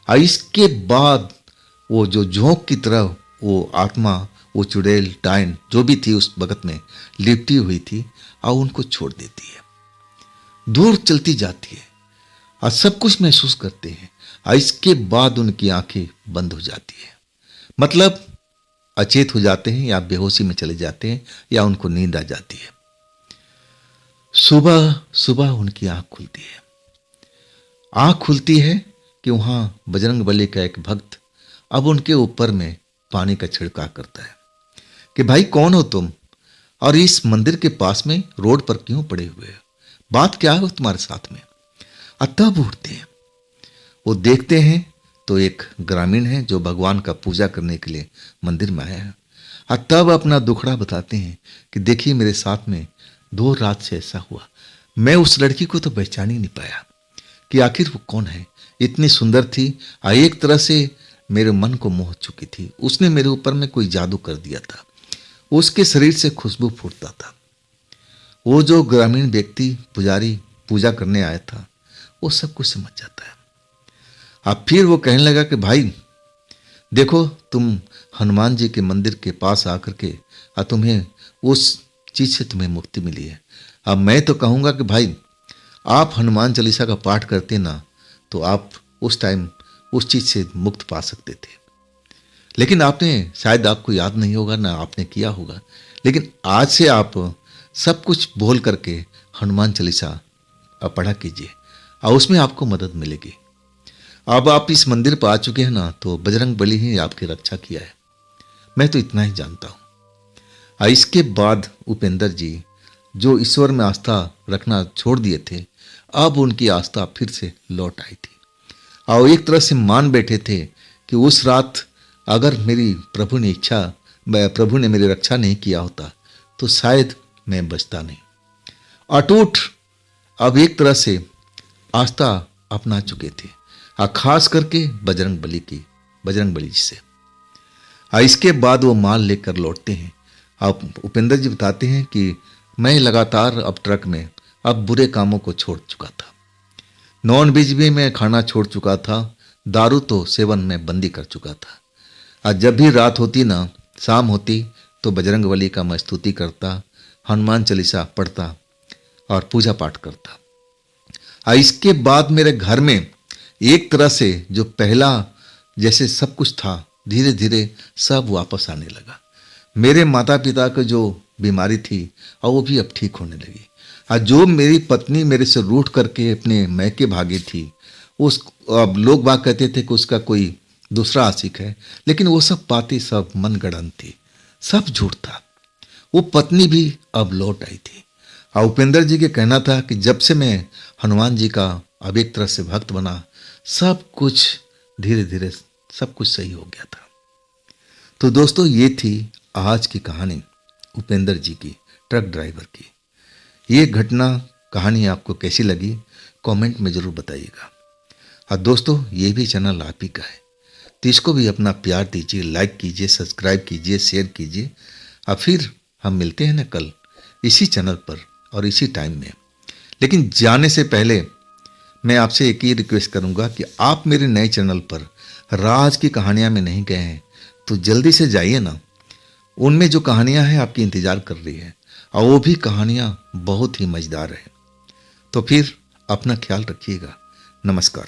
और इसके बाद वो जो झोंक की तरह वो आत्मा, वो चुड़ैल डायन जो भी थी उस वक्त में लिपटी हुई थी, और उनको छोड़ देती है, दूर चलती जाती है और सब कुछ महसूस करते हैं। और इसके बाद उनकी आंखें बंद हो जाती है, मतलब अचेत हो जाते हैं या बेहोशी में चले जाते हैं या उनको नींद आ जाती है। सुबह सुबह उनकी आंख खुलती है। आंख खुलती है कि वहां बजरंगबली का एक भक्त अब उनके ऊपर में पानी का छिड़काव करता है कि भाई कौन हो तुम, और इस मंदिर के पास में रोड पर क्यों पड़े हुए हो, बात क्या है तुम्हारे साथ में। तब उठते हैं, वो देखते हैं तो एक ग्रामीण है जो भगवान का पूजा करने के लिए मंदिर में आया है। तब अपना दुखड़ा बताते हैं कि देखिए मेरे साथ में 2 रात से ऐसा हुआ, मैं उस लड़की को तो पहचान ही नहीं पाया कि आखिर वो कौन है। इतनी सुंदर थी और एक तरह से मेरे मन को मोह चुकी थी, उसने मेरे ऊपर में कोई जादू कर दिया था, उसके शरीर से खुशबू फूटता था। वो जो ग्रामीण व्यक्ति पुजारी पूजा करने आया था वो सब कुछ समझ जाता है। अब फिर वो कहने लगा कि भाई देखो, तुम हनुमान जी के मंदिर के पास आकर के तुम्हें उस चीज से तुम्हें मुक्ति मिली है। अब मैं तो कहूँगा कि भाई आप हनुमान चालीसा का पाठ करते ना तो आप उस टाइम उस चीज से मुक्त पा सकते थे, लेकिन आपने, शायद आपको याद नहीं होगा ना आपने किया होगा, लेकिन आज से आप सब कुछ बोल करके हनुमान चालीसा पढ़ा कीजिए और उसमें आपको मदद मिलेगी। अब आप इस मंदिर पर आ चुके हैं ना, तो बजरंग बली ही आपकी रक्षा किया है, मैं तो इतना ही जानता हूं। इसके बाद उपेंद्र जी जो ईश्वर में आस्था रखना छोड़ दिए थे, अब उनकी आस्था फिर से लौट आई थी और एक तरह से मान बैठे थे कि उस रात अगर मेरी प्रभु ने मेरी रक्षा नहीं किया होता तो शायद मैं बचता नहीं। अटूट अब एक तरह से आस्था अपना चुके थे, खास करके बजरंग बली जी से। इसके बाद वो माल लेकर लौटते हैं। अब उपेंद्र जी बताते हैं कि मैं लगातार अब ट्रक में अब बुरे कामों को छोड़ चुका था, नॉन वेज भी मैं खाना छोड़ चुका था, दारू तो सेवन में बंदी कर चुका था। आज जब भी रात होती ना, शाम होती, तो बजरंग बली का मैं स्तुति करता, हनुमान चालीसा पढ़ता और पूजा पाठ करता। इसके बाद मेरे घर में एक तरह से जो पहला जैसे सब कुछ था, धीरे धीरे सब वापस आने लगा। मेरे माता पिता को जो बीमारी थी और वो भी अब ठीक होने लगी। और जो मेरी पत्नी मेरे से रूठ करके अपने मैके भागी थी, उस अब लोग बात कहते थे कि उसका कोई दूसरा आशिक है, लेकिन वो सब बातें सब मनगढ़ंत थी, सब झूठ था। वो पत्नी भी अब लौट आई थी। और उपेंद्र जी के कहना था कि जब से मैं हनुमान जी का अब एक तरह से भक्त बना, सब कुछ धीरे धीरे सब कुछ सही हो गया था। तो दोस्तों, ये थी आज की कहानी उपेंद्र जी की, ट्रक ड्राइवर की। ये घटना कहानी आपको कैसी लगी कमेंट में ज़रूर बताइएगा। और दोस्तों, ये भी चैनल आप ही का है, तो इसको भी अपना प्यार दीजिए, लाइक कीजिए, सब्सक्राइब कीजिए, शेयर कीजिए। और फिर हम मिलते हैं ना कल इसी चैनल पर और इसी टाइम में। लेकिन जाने से पहले मैं आपसे एक ही रिक्वेस्ट करूंगा कि आप मेरे नए चैनल पर राज की कहानियां में नहीं गए हैं तो जल्दी से जाइए ना, उनमें जो कहानियां हैं आपकी इंतजार कर रही है और वो भी कहानियां बहुत ही मजेदार है। तो फिर अपना ख्याल रखिएगा। नमस्कार।